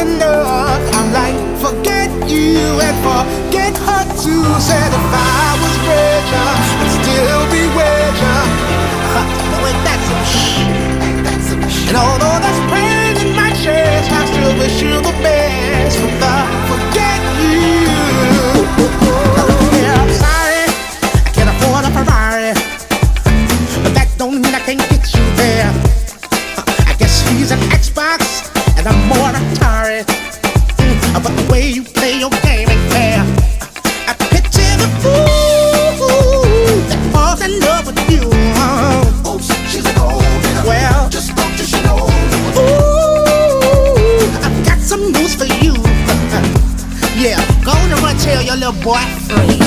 enough. I'm like, forget you and forget her too. Said if I was richer, I'd still be richer. No, ain't that some shit? And although that's pain in my chest, I still wish you the best. But forget you. Yeah, I'm sorry, I can't afford a Ferrari, but that don't mean I can't get you there. I guess he's an Xbox and I'm more Atari. But the way you play your game ain't fair. I picture the fool that falls in love with you. Oh, she's an old man. Well, Just don't you know? ooh, I've got some news for you. Yeah, go on and run tell your little boy free.